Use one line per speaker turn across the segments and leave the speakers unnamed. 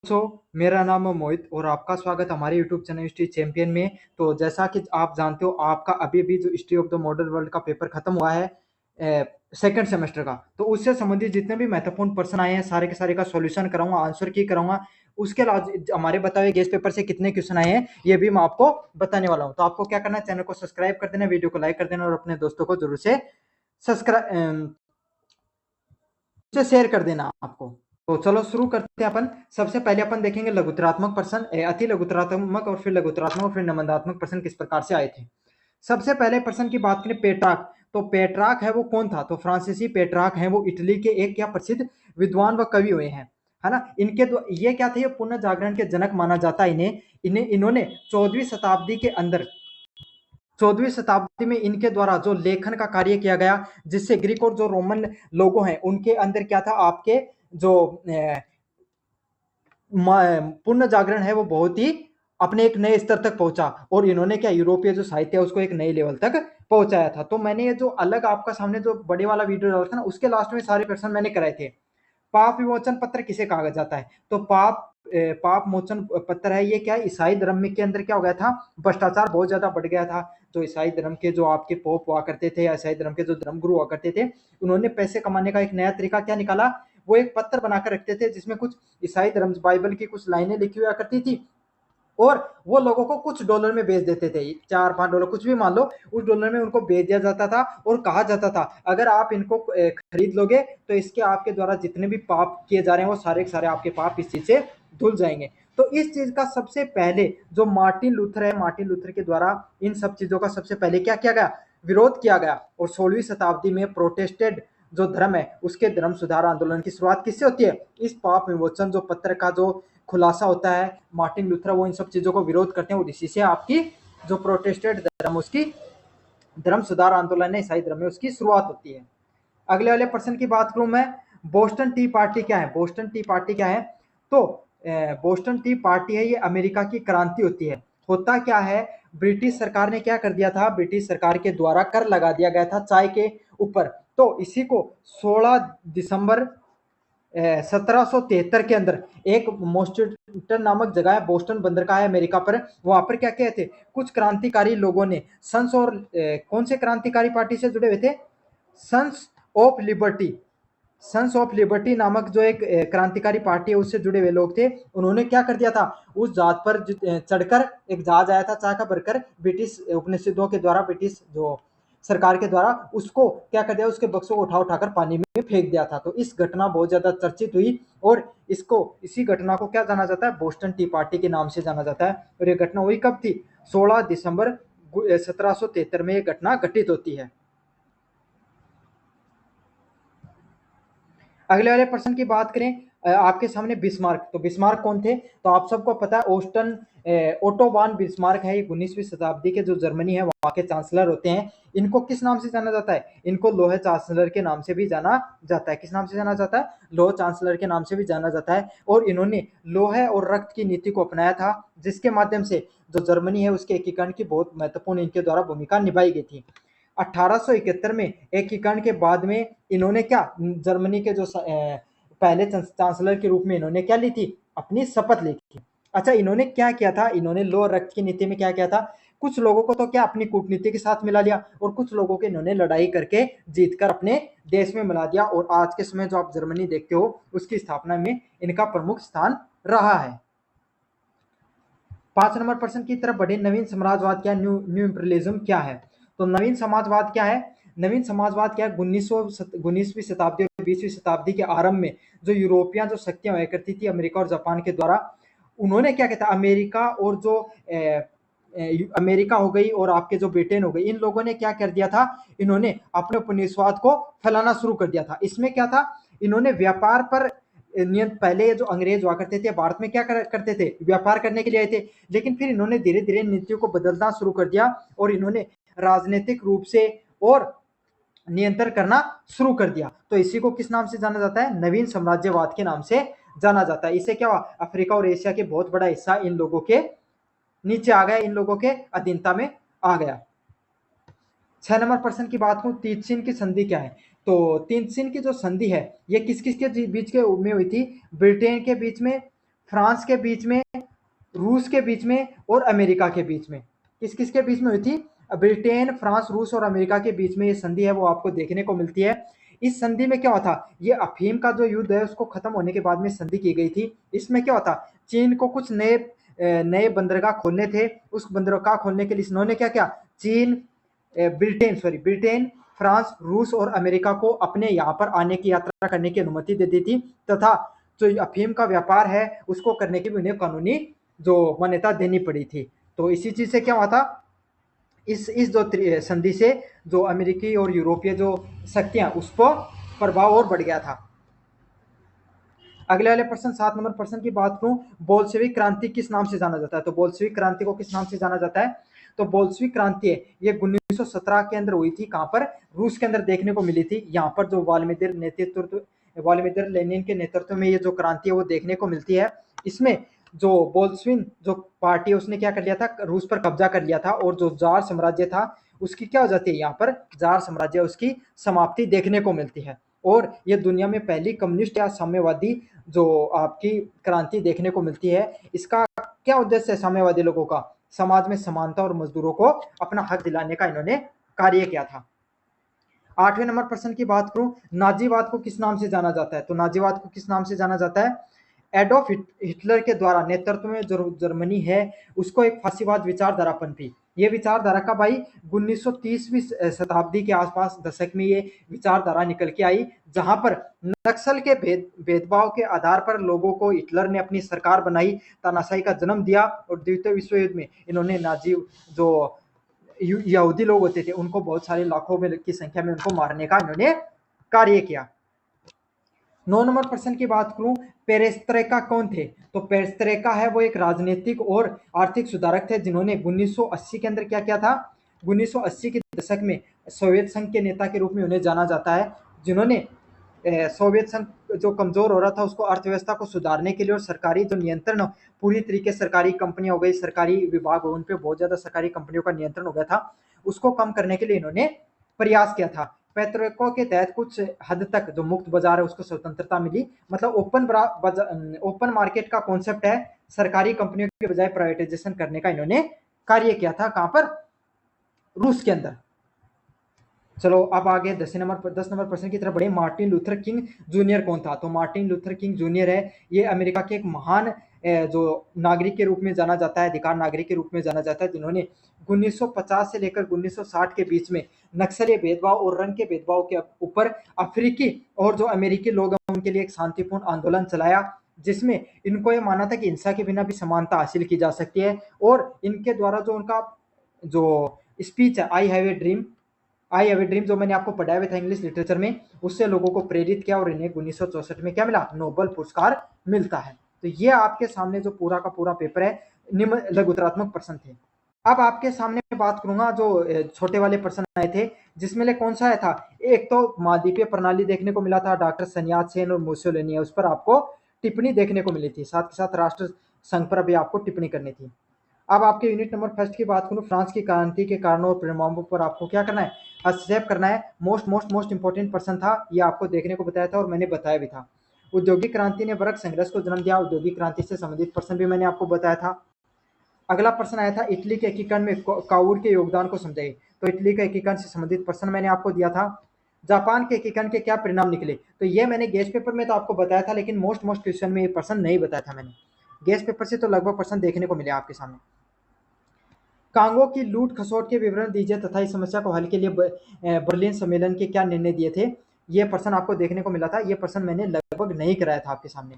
मेरा नाम है मोहित और आपका स्वागत हमारे यूट्यूब चैनल हिस्ट्री चैंपियन में। तो जैसा कि आप जानते हो, आपका अभी जो history of the modern world का पेपर खत्म हुआ है सेकंड सेमेस्टर का। तो उससे संबंधित जितने भी महत्वपूर्ण प्रश्न आए हैं सारे के सारे का सॉल्यूशन कराऊंगा, आंसर की कराऊंगा। उसके अलावा हमारे बताए हुए गेस्ट पेपर से कितने क्वेश्चन आए हैं ये भी मैं आपको बताने वाला हूँ। तो आपको क्या करना है, चैनल को सब्सक्राइब कर देना, वीडियो को लाइक कर देना और अपने दोस्तों को जरूर से सब्सक्राइब शेयर कर देना आपको। तो चलो शुरू करते हैं अपन। सबसे पहले अपन देखेंगे लघुतरात्मक प्रश्न, अति लघुतरात्मक और फिर लघुतरात्मक और फिर नमनात्मक प्रश्न किस प्रकार से आए थे। सबसे पहले प्रश्न की बात करें पेट्राक। तो पेट्राक है वो कौन था, तो फ्रांसीसी पेट्राक है वो इटली के एक क्या प्रसिद्ध विद्वान व कवि हुए हैं, है ना। इनके ये क्या थे, ये पुनः जागरण के जनक माना जाता है इन्हें। इन्होंने 14वीं शताब्दी के अंदर 14वीं शताब्दी में इनके द्वारा जो लेखन का कार्य किया गया, जिससे ग्रीक और जो रोमन लोगों हैं उनके अंदर क्या था, आपके जो पुनः जागरण है वो बहुत ही अपने एक नए स्तर तक पहुंचा और इन्होंने क्या यूरोपीय जो साहित्य है उसको एक नए लेवल तक पहुंचाया था। तो मैंने ये जो अलग आपका सामने जो बड़े वाला वीडियो डाला था ना, उसके लास्ट में सारे प्रश्न मैंने कराए थे। पाप विमोचन पत्र किसे कहा जाता है, तो पाप मोचन पत्र है ये क्या है, ईसाई धर्म के अंदर क्या हो गया था, भ्रष्टाचार बहुत ज्यादा बढ़ गया था। जो ईसाई धर्म के जो आपके पोप हुआ करते थे या ईसाई धर्म के जो धर्मगुरु हुआ करते थे, उन्होंने पैसे कमाने का एक नया तरीका क्या निकाला, वो एक पत्र बनाकर रखते थे जिसमें कुछ ईसाई धर्म बाइबल की कुछ लाइनें लिखी हुआ करती थी और वो लोगों को कुछ डॉलर में बेच देते थे, $4-5 कुछ भी मान लो, उस डॉलर में उनको बेच दिया जाता था और कहा जाता था अगर आप इनको खरीद लोगे तो इसके आपके द्वारा जितने भी पाप किए जा रहे हैं वो सारे के सारे आपके पाप इस चीज से धुल जाएंगे। तो इस चीज का सबसे पहले जो मार्टिन लूथर है, मार्टिन लूथर के द्वारा इन सब चीजों का सबसे पहले क्या किया गया, विरोध किया गया। और 16वीं शताब्दी में प्रोटेस्टेंट जो धर्म है उसके धर्म सुधार आंदोलन की शुरुआत किससे होती है, इस पाप विमोचन जो पत्र का जो खुलासा होता है, मार्टिन लूथर वो इन सब चीजों को विरोध करते हैं और इसी से आपकी जो प्रोटेस्टेंट धर्म उसकी धर्म सुधार आंदोलन है ईसाई धर्म में उसकी शुरुआत होती है। अगले वाले प्रश्न की बात करूं मैं, बोस्टन टी पार्टी क्या है, बोस्टन टी पार्टी क्या है, तो बोस्टन टी पार्टी है ये अमेरिका की क्रांति होती है। होता क्या है, ब्रिटिश सरकार ने क्या कर दिया था, ब्रिटिश सरकार के द्वारा कर लगा दिया गया था चाय के ऊपर। तो इसी को 16 दिसंबर 1773 के अंदर एक बोस्टन नामक जगह है, बोस्टन बंदरगाह है अमेरिका पर, वहां पर क्या कहते कुछ क्रांतिकारी लोगों ने सन्स और कौन से क्रांतिकारी पार्टी से जुड़े हुए थे, Sons of Liberty, Sons of Liberty नामक जो एक क्रांतिकारी पार्टी है उससे जुड़े हुए लोग थे। उन्होंने क्या कर दिया था, उस जहाज पर चढ़कर, एक जहाज आया था चाय का भरकर ब्रिटिश उपनिषदों के द्वारा, ब्रिटिश जो सरकार के द्वारा, उसको क्या कर दिया, उसके बक्सों को उठा उठाकर पानी में फेंक दिया था। तो इस घटना बहुत ज्यादा चर्चित हुई और इसी घटना को क्या जाना जाता है, बोस्टन टी पार्टी के नाम से जाना जाता है। और ये घटना हुई कब थी, 16 दिसंबर 1773 में ये घटना घटित होती है। अगले वाले प्रश्न की बात करें, आपके सामने बिस्मार्क। तो बिस्मार्क कौन थे, तो आप सबको पता है ओस्टन ओटो वान बिस्मार्क है, 19वीं शताब्दी के जो जर्मनी है वहां के चांसलर होते हैं। इनको किस नाम से जाना जाता है, इनको लोहे चांसलर के नाम से भी जाना जाता है। किस नाम से जाना जाता है, लोहे चांसलर के नाम से भी जाना जाता है। और इन्होंने लोहे और रक्त की नीति को अपनाया था, जिसके माध्यम से जो जर्मनी है उसके एकीकरण की बहुत महत्वपूर्ण इनके द्वारा भूमिका निभाई गई थी। 1871 में एकीकरण के बाद में इन्होंने क्या, जर्मनी के जो पहले चांसलर के रूप में इन्होंने क्या ली थी, अपनी शपथ ली थी। अच्छा, इन्होंने क्या किया था, इन्होंने लो रक्त की नीति में क्या किया था, कुछ लोगों को तो क्या अपनी कूटनीति के साथ मिला लिया और कुछ लोगों के इन्होंने लड़ाई करके जीतकर अपने देश में मिला दिया। और आज के समय जो आप जर्मनी देखते हो उसकी स्थापना में इनका प्रमुख स्थान रहा है। 5 नंबर प्रश्न की तरफ बढ़े, नवीन साम्राज्यवाद क्या, न्यू इंपीरियलिज्म क्या है। तो नवीन समाजवाद क्या है, नवीन समाजवाद क्या है, 19वीं शताब्दी और 20वीं शताब्दी के आरंभ में जो यूरोपियन जो शक्तियां हुआ करती थी अमेरिका और जापान के द्वारा, उन्होंने क्या कहता, अमेरिका और जो अमेरिका हो गई और आपके जो ब्रिटेन हो गई, इन लोगों ने क्या कर दिया था, इन्होंने अपने उपनिवेशवाद को फैलाना शुरू कर दिया था। इसमें क्या था, इन्होंने व्यापार पर नियम, पहले जो अंग्रेज हुआ करते थे भारत में क्या करते थे, व्यापार करने के लिए आए थे, लेकिन फिर इन्होंने धीरे धीरे नीतियों को बदलना शुरू कर दिया और इन्होंने राजनीतिक रूप से और नियंत्रण करना शुरू कर दिया। तो इसी को किस नाम से जाना जाता है, नवीन साम्राज्यवाद के नाम से जाना जाता है। इससे क्या हुआ, अफ्रीका और एशिया के बहुत बड़ा हिस्सा इन लोगों के नीचे आ गया, इन लोगों के अधीनता में आ गया। 6 नंबर प्रश्न की बात करूं, तीनचिन की संधि क्या है। तो तीनचिन की जो संधि है ये किस किस के बीच के में हुई थी, ब्रिटेन के बीच में, फ्रांस के बीच में, रूस के बीच में और अमेरिका के बीच में। किस किस के बीच में हुई थी? ब्रिटेन, फ्रांस, रूस और अमेरिका के बीच में ये संधि है वो आपको देखने को मिलती है। इस संधि में क्या हुआ था? ये अफीम का जो युद्ध है उसको खत्म होने के बाद में संधि की गई थी। इसमें क्या होता? चीन को कुछ नए बंदरगाह खोलने थे। उस बंदरगाह खोलने के लिए इन्होंने क्या किया? ब्रिटेन, फ्रांस, रूस और अमेरिका को अपने यहाँ पर आने की, यात्रा करने की अनुमति दे दी थी, तथा जो अफीम का व्यापार है उसको करने की भी उन्हें कानूनी जो मान्यता देनी पड़ी थी। तो इसी चीज से क्या हुआ था? इस जो संधि से जो अमेरिकी और यूरोपीय जो शक्तियां, उस पर प्रभाव और बढ़ गया था। अगले वाले प्रश्न, 7 नंबर प्रश्न की बात करूं, बोल्शेविक क्रांति किस नाम से जाना जाता है? तो बोल्शेविक क्रांति को किस नाम से जाना जाता है? तो बोल्शेविक क्रांति है ये 1917 के अंदर हुई थी। कहां पर? रूस के अंदर देखने को मिली थी। यहाँ पर जो व्लादिमीर लेनिन के नेतृत्व में ये जो क्रांति है वो देखने को मिलती है। इसमें जो बोल्शेविक जो पार्टी है उसने क्या कर लिया था? रूस पर कब्जा कर लिया था, और जो जार साम्राज्य था उसकी क्या हो जाती है? यहाँ पर जार साम्राज्य उसकी समाप्ति देखने को मिलती है। और ये दुनिया में पहली कम्युनिस्ट या साम्यवादी जो आपकी क्रांति देखने को मिलती है। इसका क्या उद्देश्य है? साम्यवादी लोगों का समाज में समानता और मजदूरों को अपना हक दिलाने का इन्होंने कार्य किया था। 8वें नंबर प्रश्न की बात करूं, नाजीवाद को किस नाम से जाना जाता है? तो नाजीवाद को किस नाम से जाना जाता है? एडोल्फ हिटलर के द्वारा नेतृत्व में जो जर्मनी है उसको एक फांसीवाद विचारधारा पनपी। ये विचारधारा का भाई 1930वीं शताब्दी के आसपास दशक में ये विचारधारा निकल के आई, जहां पर नक्सल के भेदभाव के आधार पर लोगों को हिटलर ने अपनी सरकार बनाई, तानाशाही का जन्म दिया, और द्वितीय विश्व युद्ध में इन्होंने नाजी जो यहूदी लोग होते थे उनको बहुत सारे लाखों में की संख्या में उनको मारने का इन्होंने कार्य किया। 9 नंबर प्रश्न की बात करूं, पेरेस्त्रोइका कौन थे? तो पेरेस्त्रोइका है वो एक राजनीतिक और आर्थिक सुधारक थे जिन्होंने 1980 के अंदर क्या किया था? 1980 के दशक में सोवियत संघ के नेता के रूप में उन्हें जाना जाता है, जिन्होंने सोवियत संघ जो कमजोर हो रहा था उसको, अर्थव्यवस्था को सुधारने के लिए, और सरकारी जो नियंत्रण पूरी तरीके सरकारी कंपनियां हो गई, सरकारी विभाग हो, उन पे बहुत ज्यादा सरकारी कंपनियों का नियंत्रण हो गया था, उसको कम करने के लिए इन्होंने प्रयास किया था। पेट्रोको के तहत कुछ हद तक जो मुक्त बाजार है उसको स्वतंत्रता मिली। मतलब ओपन मार्केट का कॉन्सेप्ट है, सरकारी कंपनियों के बजाय प्राइवेटाइजेशन करने का इन्होंने कार्य किया था। कहां पर? रूस के अंदर। चलो अब आगे 10 नंबर प्रश्न की तरफ बढ़े। मार्टिन लूथर किंग जूनियर कौन था? तो मार्टिन लूथर किंग जूनियर है ये अमेरिका के एक महान जो नागरिक के रूप में जाना जाता है, अधिकार नागरिक के रूप में जाना जाता है, जिन्होंने 1950 से लेकर 1960 के बीच में नक्सली भेदभाव और रंग के भेदभाव के ऊपर अफ्रीकी और जो अमेरिकी लोग हैं उनके लिए एक शांतिपूर्ण आंदोलन चलाया, जिसमें इनको ये माना था कि हिंसा के बिना भी समानता हासिल की जा सकती है। और इनके द्वारा जो उनका जो स्पीच है, आई हैव ए ड्रीम, जो मैंने आपको पढ़ाया हुआ था इंग्लिश लिटरेचर में, उससे लोगों को प्रेरित किया, और इन्हें 1964 में क्या मिला? नोबेल पुरस्कार मिलता है। तो ये आपके सामने जो पूरा का पूरा पेपर है, निम्न लघुतरात्मक प्रश्न थे। अब आपके सामने बात करूंगा जो छोटे वाले प्रश्न आए थे, जिसमें ले कौन सा आया था? एक तो महाद्वीपीय प्रणाली देखने को मिला था, डॉक्टर सन्यात सेन और मुसोलिनी, उस पर आपको टिप्पणी देखने को मिली थी, साथ के साथ राष्ट्र संघ पर भी आपको टिप्पणी करनी थी। अब आपके यूनिट नंबर फर्स्ट की बात करूं, फ्रांस की क्रांति के कारणों और परिणामों पर आपको क्या करना है? हस्तक्षेप करना है। मोस्ट इंपॉर्टेंट प्रश्न था ये, आपको देखने को बताया था और मैंने बताया भी था। औद्योगिक क्रांति ने वर्ग संघर्ष को जन्म दिया, औद्योगिक क्रांति से संबंधित प्रश्न भी मैंने आपको बताया था। अगला प्रश्न आया था, इटली के एकीकरण में काउर के योगदान को समझाइए। तो इटली के एकीकरण से संबंधित प्रश्न मैंने आपको दिया था। जापान के एकीकरण के क्या परिणाम निकले? तो ये मैंने गेस्ट पेपर में तो आपको बताया था, लेकिन मोस्ट क्वेश्चन में ये प्रश्न नहीं बताया था मैंने। गेस्ट पेपर से तो लगभग प्रश्न देखने को मिले आपके सामने। कांगो की लूट खसोट के विवरण दीजिए तथा इस समस्या को हल के लिए बर्लिन सम्मेलन के क्या निर्णय दिए थे? ये प्रश्न आपको देखने को मिला था। ये प्रश्न मैंने लगभग नहीं कराया था आपके सामने।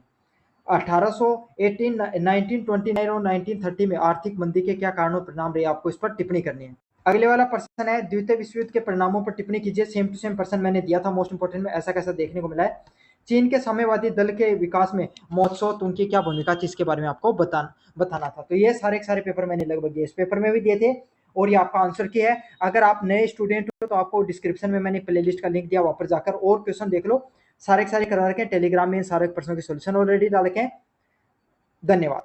1929 और 1930 में आर्थिक मंदी के क्या कारणों परिणाम रहे, आपको इस पर टिप्पणी करनी है। अगले वाला प्रश्न है, द्वितीय विश्व युद्ध के परिणामों पर टिप्पणी कीजिए। सेम टू सेम प्रश्न मैंने दिया था मोस्ट इंपोर्टेंट में, ऐसा कैसा देखने को मिला है। चीन के साम्यवादी दल के विकास में महोत्सव उनकी क्या भूमिका थी, इसके बारे में आपको बताना था। तो ये सारे के सारे पेपर मैंने लगभग इस पेपर में भी दिए थे, और ये आपका आंसर की है। अगर आप नए स्टूडेंट हो तो आपको डिस्क्रिप्शन में मैंने प्लेलिस्ट का लिंक दिया, वहां पर जाकर और क्वेश्चन देख लो। सारे के सारे करा रखे हैं, टेलीग्राम में सारे प्रश्नों के सोल्यूशन ऑलरेडी डाल रखे हैं। धन्यवाद।